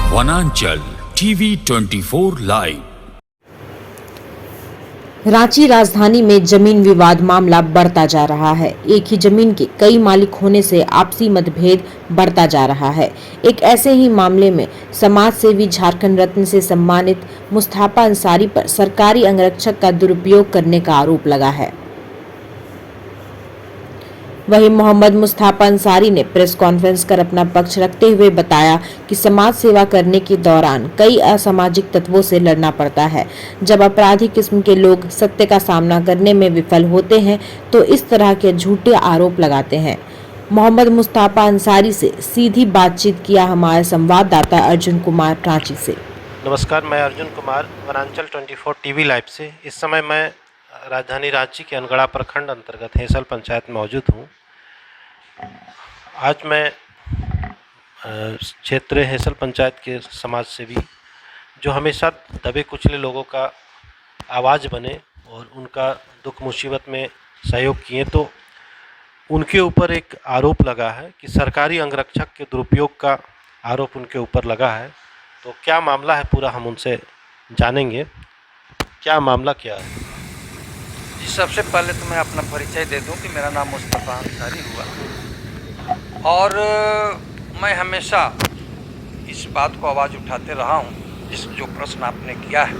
वनांचल TV 24 live. Ranchi Rajdhani में जमीन विवाद मामला बढ़ता जा रहा है। एक ही जमीन के कई मालिक होने से आपसी मतभेद बढ़ता जा रहा है। एक ऐसे ही मामले में समाज सेवी झारखंड रत्न से सम्मानित मुस्तफा अंसारी पर सरकारी अंगरक्षक का दुरुपयोग करने का आरोप लगा है। वहीं मोहम्मद मुस्तफा अंसारी ने प्रेस कॉन्फ्रेंस कर अपना पक्ष रखते हुए बताया कि समाज सेवा करने के दौरान कई असामाजिक तत्वों से लड़ना पड़ता है। जब अपराधी किस्म के लोग सत्य का सामना करने में विफल होते हैं तो इस तरह के झूठे आरोप लगाते हैं। मोहम्मद मुस्तफा अंसारी से सीधी बातचीत किया हमारे संवाददाता अर्जुन कुमार रांची से। नमस्कार, मैं अर्जुन कुमार वनांचल 24 टीवी लाइव से। इस समय मैं राजधानी रांची के अनगढ़ा प्रखंड अंतर्गत हेसल पंचायत में मौजूद हूँ। आज मैं क्षेत्र हेसल पंचायत के समाज सेवी जो हमेशा दबे कुचले लोगों का आवाज़ बने और उनका दुख मुसीबत में सहयोग किए, तो उनके ऊपर एक आरोप लगा है कि सरकारी अंगरक्षक के दुरुपयोग का आरोप उनके ऊपर लगा है। तो क्या मामला है पूरा हम उनसे जानेंगे। क्या मामला क्या है? जी, सबसे पहले तो मैं अपना परिचय दे दूं कि मेरा नाम मुस्तफा अंसारी हुआ और मैं हमेशा इस बात को आवाज़ उठाते रहा हूं। जिस जो प्रश्न आपने किया है,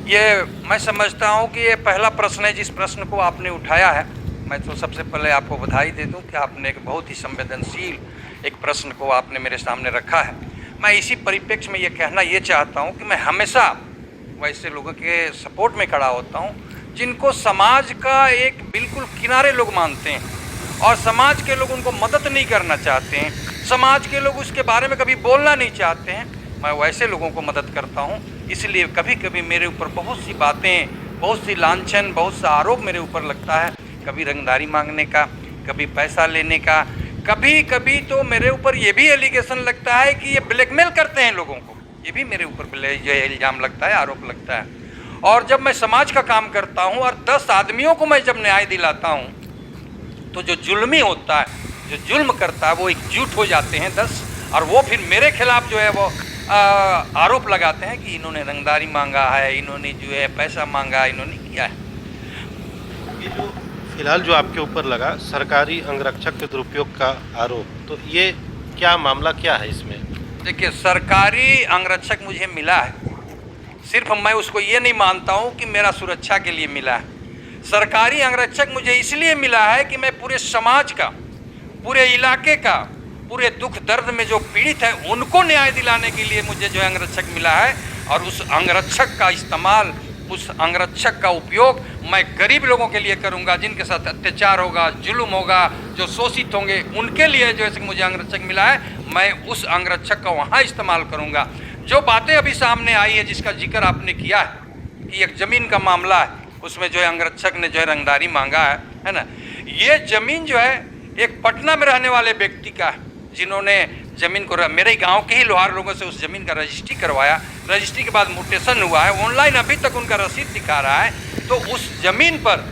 ये मैं समझता हूं कि ये पहला प्रश्न है जिस प्रश्न को आपने उठाया है। मैं तो सबसे पहले आपको बधाई दे दूं कि आपने एक बहुत ही संवेदनशील एक प्रश्न को आपने मेरे सामने रखा है। मैं इसी परिप्रेक्ष्य में ये कहना ये चाहता हूँ कि मैं हमेशा वैसे लोगों के सपोर्ट में खड़ा होता हूँ जिनको समाज का एक बिल्कुल किनारे लोग मानते हैं और समाज के लोग उनको मदद नहीं करना चाहते हैं, समाज के लोग उसके बारे में कभी बोलना नहीं चाहते हैं। मैं वैसे लोगों को मदद करता हूं। इसलिए कभी कभी मेरे ऊपर बहुत सी बातें, बहुत सी लांछन, बहुत सा आरोप मेरे ऊपर लगता है। कभी रंगदारी मांगने का, कभी पैसा लेने का, कभी कभी तो मेरे ऊपर ये भी एलिगेशन लगता है कि ये ब्लैकमेल करते हैं लोगों को। ये भी मेरे ऊपर ये इल्ज़ाम लगता है, आरोप लगता है। और जब मैं समाज का काम करता हूं और 10 आदमियों को मैं जब न्याय दिलाता हूं तो जो जुल्मी होता है, जो जुल्म करता है, वो एकजुट हो जाते हैं 10 और वो फिर मेरे खिलाफ जो है वो आरोप लगाते हैं कि इन्होंने रंगदारी मांगा है, इन्होंने जो है पैसा मांगा, इन्होंने किया है। ये जो फिलहाल जो आपके ऊपर लगा सरकारी अंगरक्षक के दुरुपयोग का आरोप, तो ये क्या मामला क्या है इसमें? देखिए, सरकारी अंगरक्षक मुझे मिला है, सिर्फ मैं उसको ये नहीं मानता हूँ कि मेरा सुरक्षा के लिए मिला है। सरकारी अंगरक्षक मुझे इसलिए मिला है कि मैं पूरे समाज का, पूरे इलाके का, पूरे दुख दर्द में जो पीड़ित है उनको न्याय दिलाने के लिए मुझे जो अंगरक्षक मिला है। और उस अंगरक्षक का इस्तेमाल, उस अंगरक्षक का उपयोग मैं गरीब लोगों के लिए करूंगा, जिनके साथ अत्याचार होगा, जुल्म होगा, जो शोषित होंगे, उनके लिए जो है मुझे अंगरक्षक मिला है। मैं उस अंगरक्षक का वहाँ इस्तेमाल करूंगा। जो बातें अभी सामने आई है, जिसका जिक्र आपने किया है कि एक ज़मीन का मामला है, उसमें जो है अंगरक्षक ने जो है रंगदारी मांगा है ना। ये ज़मीन जो है एक पटना में रहने वाले व्यक्ति का है, जिन्होंने ज़मीन को मेरे गांव के ही लोहार लोगों से उस ज़मीन का रजिस्ट्री करवाया। रजिस्ट्री के बाद म्यूटेशन हुआ है, ऑनलाइन अभी तक उनका रसीद दिखा रहा है। तो उस ज़मीन पर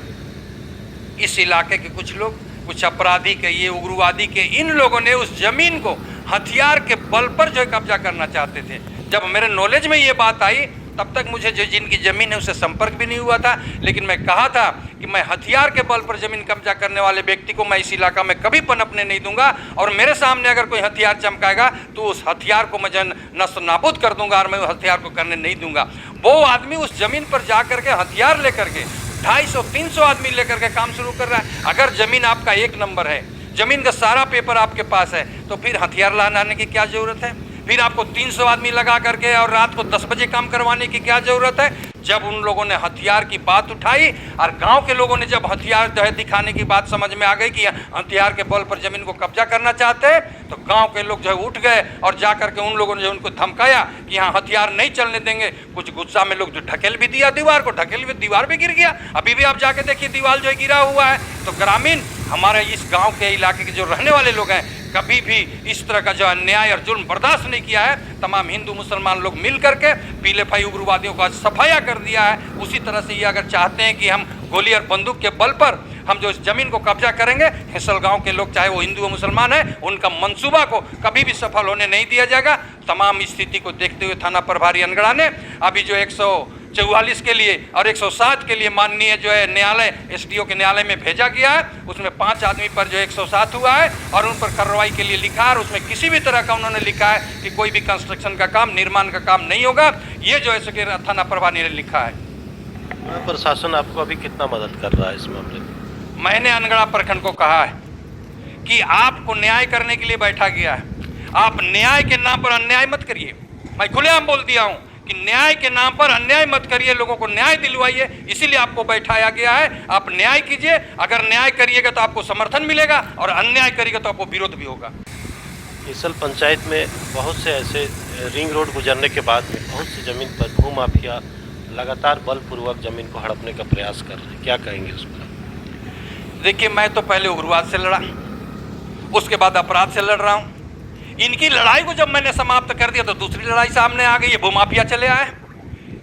इस इलाके के कुछ लोग, कुछ अपराधी के, ये उग्रवादी के, इन लोगों ने उस ज़मीन को हथियार के बल पर जो है कब्जा करना चाहते थे। जब मेरे नॉलेज में ये बात आई तब तक मुझे जो जिनकी ज़मीन है उससे संपर्क भी नहीं हुआ था, लेकिन मैं कहा था कि मैं हथियार के बल पर ज़मीन कब्जा करने वाले व्यक्ति को मैं इस इलाका में कभी पनपने नहीं दूंगा और मेरे सामने अगर कोई हथियार चमकाएगा तो उस हथियार को मैं नष्ट नाबूद कर दूंगा और मैं उस हथियार को करने नहीं दूंगा। वो आदमी उस ज़मीन पर जा करके हथियार लेकर के 250-300 आदमी लेकर के काम शुरू कर रहा है। अगर ज़मीन आपका एक नंबर है, ज़मीन का सारा पेपर आपके पास है, तो फिर हथियार लाने की क्या ज़रूरत है? फिर आपको 300 आदमी लगा करके और रात को 10 बजे काम करवाने की क्या ज़रूरत है? जब उन लोगों ने हथियार की बात उठाई और गांव के लोगों ने जब हथियार जो है दिखाने की बात समझ में आ गई कि हथियार के बल पर ज़मीन को कब्जा करना चाहते हैं, तो गांव के लोग जो है उठ गए और जा करके उन लोगों ने जो उनको धमकाया कि यहाँ हथियार नहीं चलने देंगे। कुछ गुस्सा में लोग जो ढकेल भी दिया दीवार को, ढकेल भी दीवार भी गिर गया। अभी भी आप जाके देखिए दीवार जो है गिरा हुआ है। तो ग्रामीण हमारे इस गाँव के इलाके के जो रहने वाले लोग हैं कभी भी इस तरह का जो अन्याय और जुल्म बर्दाश्त नहीं किया है। तमाम हिंदू मुसलमान लोग मिल करके पीले भाई उग्रवादियों का सफाया कर दिया है। उसी तरह से ये अगर चाहते हैं कि हम गोली और बंदूक के बल पर हम जो इस जमीन को कब्जा करेंगे, हिसल गांव के लोग चाहे वो हिंदू या मुसलमान है, उनका मंसूबा को कभी भी सफल होने नहीं दिया जाएगा। तमाम स्थिति को देखते हुए थाना प्रभारी अनगढ़ा ने अभी जो 144 के लिए और 107 के लिए माननीय जो है न्यायालय एसडीओ के न्यायालय में भेजा गया है। उसमें 5 आदमी पर जो 107 हुआ है और उन पर कार्रवाई के लिए लिखा है, और उसमें किसी भी तरह का उन्होंने लिखा है कि कोई भी कंस्ट्रक्शन का काम, निर्माण का काम नहीं होगा। ये जो है थाना प्रभारी ने लिखा है। प्रशासन आपको अभी कितना मदद कर रहा है इस मामले में? मैंने अनगढ़ा प्रखंड को कहा है कि आपको न्याय करने के लिए बैठा गया है, आप न्याय के नाम पर अन्याय मत करिए। मैं खुलेआम बोल दिया हूं कि न्याय के नाम पर अन्याय मत करिए, लोगों को न्याय दिलवाइए, इसीलिए आपको बैठाया गया है। आप न्याय कीजिए, अगर न्याय करिएगा तो आपको समर्थन मिलेगा और अन्याय करिएगा तो आपको विरोध भी होगा। हिसल पंचायत में बहुत से ऐसे रिंग रोड गुजरने के बाद में बहुत सी जमीन पर भूमाफिया लगातार बलपूर्वक जमीन को हड़पने का प्रयास कर रहे हैं, क्या कहेंगे उस पर? देखिए, मैं तो पहले उग्रवाद से लड़ा, उसके बाद अपराध से लड़ रहा हूं। इनकी लड़ाई को जब मैंने समाप्त कर दिया तो दूसरी लड़ाई सामने आ गई, ये भूमाफिया चले आए।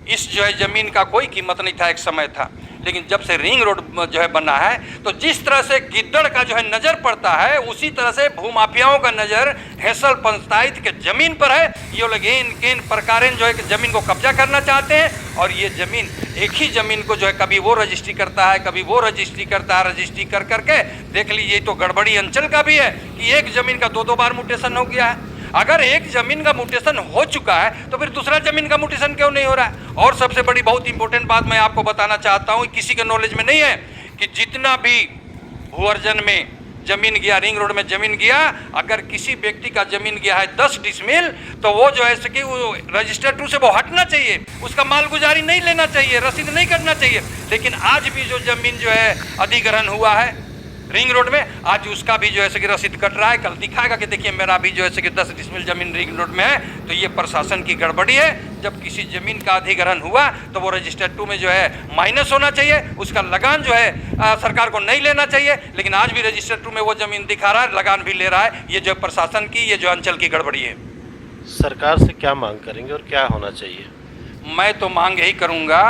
इस जो है जमीन का कोई कीमत नहीं था, एक समय था, लेकिन जब से रिंग रोड जो है बना है तो जिस तरह से गिद्दड़ का जो है नज़र पड़ता है, उसी तरह से भूमाफियाओं का नज़र हिसल पंचायत के ज़मीन पर है। ये लोग इन प्रकारें जो है कि ज़मीन को कब्जा करना चाहते हैं, और ये ज़मीन एक ही ज़मीन को जो है कभी वो रजिस्ट्री करता है, कभी वो रजिस्ट्री करता है। रजिस्ट्री कर करके देख लीजिए, तो गड़बड़ी अंचल का भी है कि एक ज़मीन का 2-2 बार म्यूटेशन हो गया है। अगर एक जमीन का म्यूटेशन हो चुका है तो फिर दूसरा जमीन का म्यूटेशन क्यों नहीं हो रहा है? और सबसे बड़ी बहुत इंपॉर्टेंट बात मैं आपको बताना चाहता हूं, किसी के नॉलेज में नहीं है कि जितना भी भू अर्जन में जमीन गया, रिंग रोड में जमीन गया, अगर किसी व्यक्ति का जमीन गया है 10 डिसमिल, तो वो जो है कि वो रजिस्टर 2 से वो हटना चाहिए, उसका मालगुजारी नहीं लेना चाहिए, रसीद नहीं करना चाहिए। लेकिन आज भी जो जमीन जो है अधिग्रहण हुआ है रिंग रोड में, आज उसका भी जो है कि रसीद कट रहा है। कल दिखाएगा कि देखिए मेरा भी जो है कि 10 डिसमिल जमीन रिंग रोड में है। तो ये प्रशासन की गड़बड़ी है। जब किसी जमीन का अधिग्रहण हुआ तो वो रजिस्टर 2 में जो है माइनस होना चाहिए, उसका लगान जो है सरकार को नहीं लेना चाहिए। लेकिन आज भी रजिस्टर 2 में वो जमीन दिखा रहा है, लगान भी ले रहा है। ये जो प्रशासन की, ये जो अंचल की गड़बड़ी है। सरकार से क्या मांग करेंगे और क्या होना चाहिए? मैं तो मांग यही करूँगा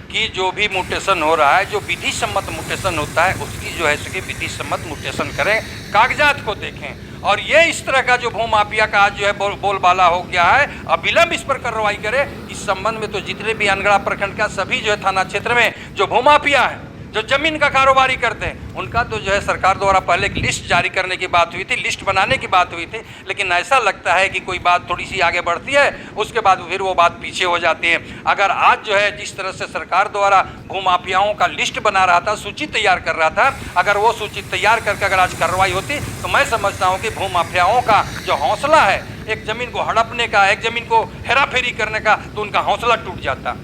कि जो भी म्यूटेशन हो रहा है, जो विधि सम्मत म्यूटेशन होता है, उसकी जो है कि विधि सम्मत म्यूटेशन करें, कागजात को देखें। और ये इस तरह का जो भूमाफिया का आज जो है बोलबाला हो गया है, अविलंब इस पर कार्रवाई करे। इस संबंध में तो जितने भी अनगढ़ा प्रखंड का सभी जो है थाना क्षेत्र में जो भूमाफिया है, जो जमीन का कारोबारी करते हैं, उनका तो जो है सरकार द्वारा पहले एक लिस्ट जारी करने की बात हुई थी, लिस्ट बनाने की बात हुई थी। लेकिन ऐसा लगता है कि कोई बात थोड़ी सी आगे बढ़ती है, उसके बाद फिर वो बात पीछे हो जाती है। अगर आज जो है जिस तरह से सरकार द्वारा भूमाफियाओं का लिस्ट बना रहा था, सूची तैयार कर रहा था, अगर वो सूची तैयार करके अगर आज कार्रवाई होती तो मैं समझता हूँ कि भूमाफियाओं का जो हौसला है एक ज़मीन को हड़पने का, एक ज़मीन को हेराफेरी करने का, तो उनका हौसला टूट जाता।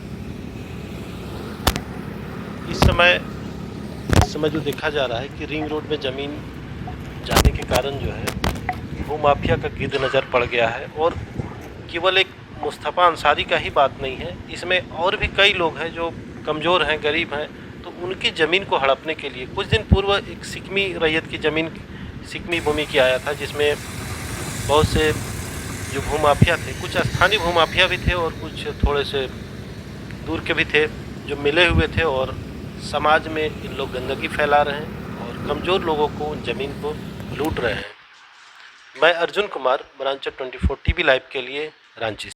इस समय जो देखा जा रहा है कि रिंग रोड में ज़मीन जाने के कारण जो है भूमाफिया का गिद्ध नज़र पड़ गया है। और केवल एक मुस्तफ़ा अंसारी का ही बात नहीं है, इसमें और भी कई लोग हैं जो कमज़ोर हैं, गरीब हैं, तो उनकी ज़मीन को हड़पने के लिए कुछ दिन पूर्व एक सिकमी रैयत की ज़मीन सिकमी भूमि की आया था, जिसमें बहुत से जो भूमाफिया थे, कुछ स्थानीय भूमाफिया भी थे और कुछ थोड़े से दूर के भी थे, जो मिले हुए थे और समाज में इन लोग गंदगी फैला रहे हैं और कमज़ोर लोगों को उन ज़मीन को लूट रहे हैं। मैं अर्जुन कुमार, ब्रांचर 24 टीवी लाइव के लिए रांची।